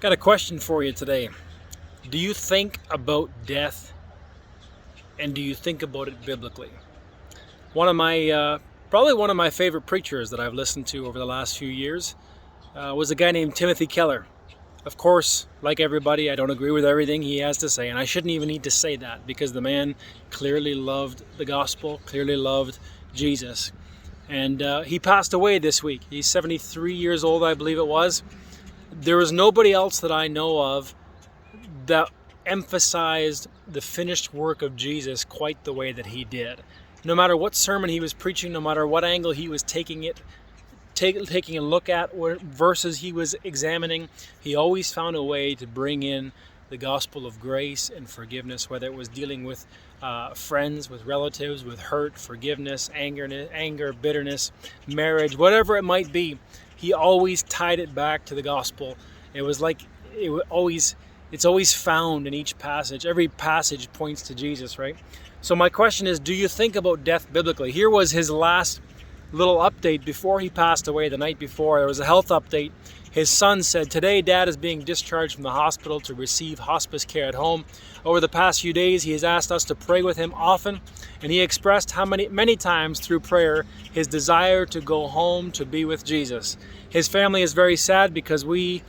Got a question for you today. Do you think about death, and do you think about it biblically? One of my, probably one of my favorite preachers that I've listened to over the last few years was a guy named Timothy Keller. Of course, like everybody, I don't agree with everything he has to say, and I shouldn't even need to say that because the man clearly loved the gospel, clearly loved Jesus. And he passed away this week. He's 73 years old, I believe it was. There was nobody else that I know of that emphasized the finished work of Jesus quite the way that he did. No matter what sermon he was preaching, no matter what angle he was taking a look at, what verses he was examining, he always found a way to bring in the gospel of grace and forgiveness, whether it was dealing with friends, with relatives, with hurt, forgiveness, anger, bitterness, marriage, whatever it might be. He always tied it back to the gospel. It was like it's always found in each passage. Every passage points to Jesus, right? So my question is, do you think about death biblically? Here was his last little update before he passed away the night before. There was a health update. His son said, "Today Dad is being discharged from the hospital to receive hospice care at home. Over the past few days, he has asked us to pray with him often, and he expressed many times through prayer his desire to go home to be with Jesus. His family is very sad because we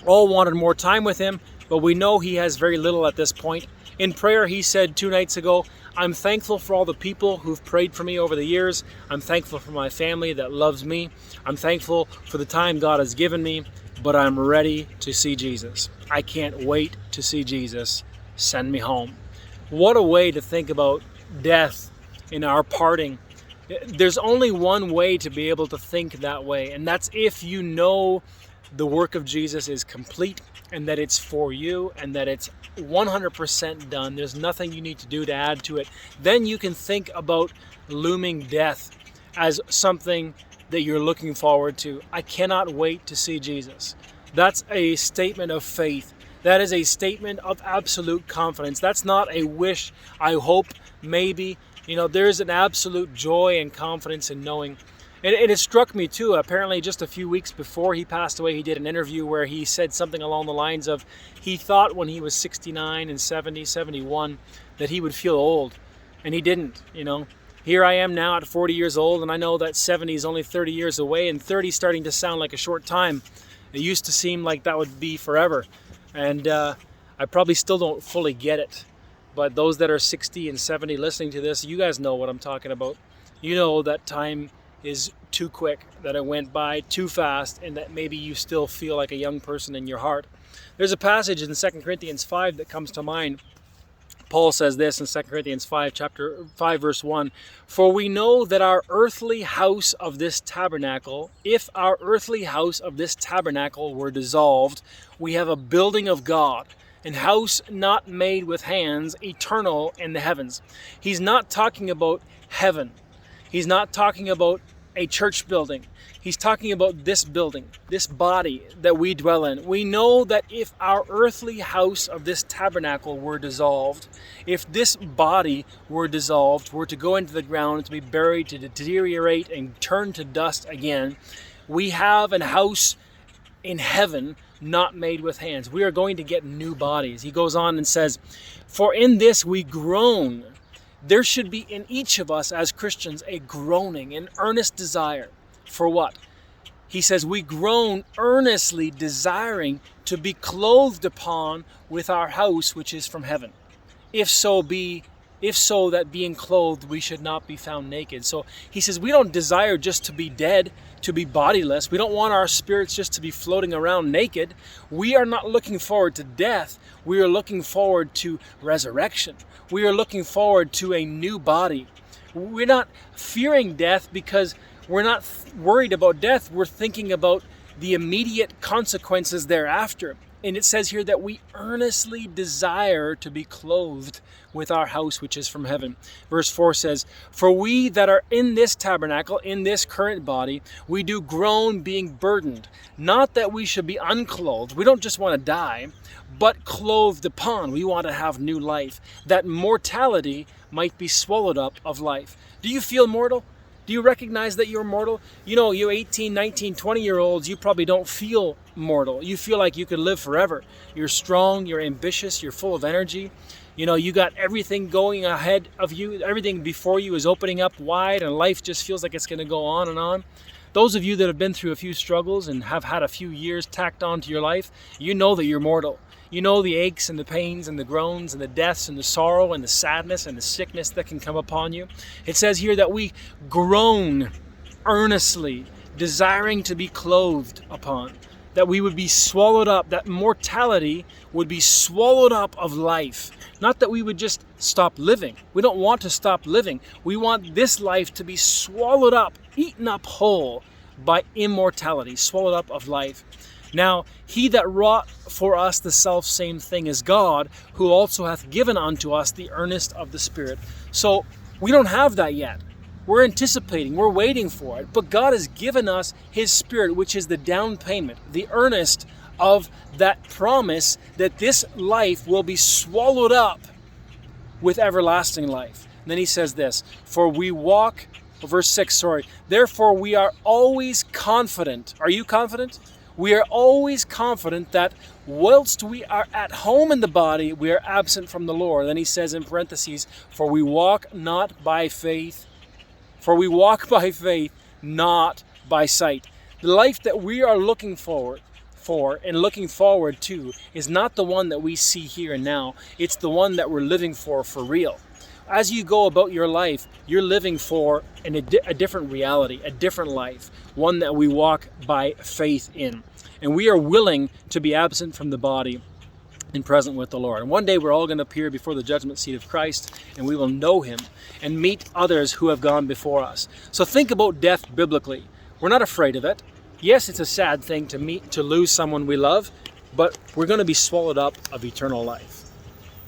all wanted more time with him, but we know he has very little at this point. In prayer, he said 2 nights ago, I'm thankful for all the people who've prayed for me over the years. I'm thankful for my family that loves me. I'm thankful for the time God has given me, but I'm ready to see Jesus. I can't wait to see Jesus. Send me home." What a way to think about death in our parting. There's only one way to be able to think that way, and that's if you know the work of Jesus is complete and that it's for you and that it's 100% done. There's nothing you need to do to add to it. Then you can think about looming death as something that you're looking forward to. I cannot wait to see Jesus. That's a statement of faith. That is a statement of absolute confidence. That's not a wish, I hope, maybe. There's an absolute joy and confidence in knowing. And it struck me too, apparently just a few weeks before he passed away, he did an interview where he said something along the lines of, he thought when he was 69 and 70, 71, that he would feel old. And he didn't, Here I am now at 40 years old, and I know that 70 is only 30 years away, and 30 is starting to sound like a short time. It used to seem like that would be forever. And I probably still don't fully get it. But those that are 60 and 70 listening to this, you guys know what I'm talking about. You know that time is too quick, that it went by too fast, and that maybe you still feel like a young person in your heart. There's a passage in 2 Corinthians 5 that comes to mind. Paul says this in 2 Corinthians 5, chapter 5, verse 1, "For we know that our earthly house of this tabernacle, if our earthly house of this tabernacle were dissolved, we have a building of God, an house not made with hands, eternal in the heavens." He's not talking about heaven. He's not talking about a church building. He's talking about this building, this body that we dwell in. We know that if our earthly house of this tabernacle were dissolved, if this body were dissolved, were to go into the ground, to be buried, to deteriorate and turn to dust again, we have an house in heaven not made with hands. We are going to get new bodies. He goes on and says, "For in this we groan." There should be in each of us as Christians a groaning, an earnest desire. For what? He says, "We groan earnestly desiring to be clothed upon with our house which is from heaven. If so that being clothed we should not be found naked." So he says we don't desire just to be dead, to be bodiless. We don't want our spirits just to be floating around naked. We are not looking forward to death. We are looking forward to resurrection. We are looking forward to a new body. We're not fearing death because we're not worried about death. We're thinking about the immediate consequences thereafter. And it says here that we earnestly desire to be clothed with our house which is from heaven. Verse 4 says, "For we that are in this tabernacle, in this current body, we do groan being burdened. Not that we should be unclothed." We don't just want to die, but clothed upon. We want to have new life, that mortality might be swallowed up of life. Do you feel mortal? Do you recognize that you're mortal? You know, you 18, 19, 20-year-olds, you probably don't feel mortal. You feel like you could live forever. You're strong, you're ambitious, you're full of energy. You know, you got everything going ahead of you. Everything before you is opening up wide, and life just feels like it's going to go on and on. Those of you that have been through a few struggles and have had a few years tacked on to your life, you know that you're mortal. You know the aches and the pains and the groans and the deaths and the sorrow and the sadness and the sickness that can come upon you. It says here that we groan earnestly, desiring to be clothed upon, that we would be swallowed up, that mortality would be swallowed up of life. Not that we would just stop living. We don't want to stop living. We want this life to be swallowed up, eaten up whole by immortality, swallowed up of life. Now, he that wrought for us the selfsame thing is God, who also hath given unto us the earnest of the Spirit. So we don't have that yet. We're anticipating, we're waiting for it. But God has given us his Spirit, which is the down payment, the earnest of that promise that this life will be swallowed up with everlasting life. And then he says this, for we walk, verse 6, therefore we are always confident. Are you confident? We are always confident that whilst we are at home in the body, we are absent from the Lord. Then he says in parentheses, for we walk by faith, not by sight. The life that we are looking for and looking forward to is not the one that we see here and now. It's the one that we're living for real. As you go about your life, you're living for a different reality, a different life, one that we walk by faith in. And we are willing to be absent from the body and present with the Lord. And one day we're all going to appear before the judgment seat of Christ, and we will know him and meet others who have gone before us. So think about death biblically. We're not afraid of it. Yes, it's a sad thing to lose someone we love, but we're going to be swallowed up of eternal life.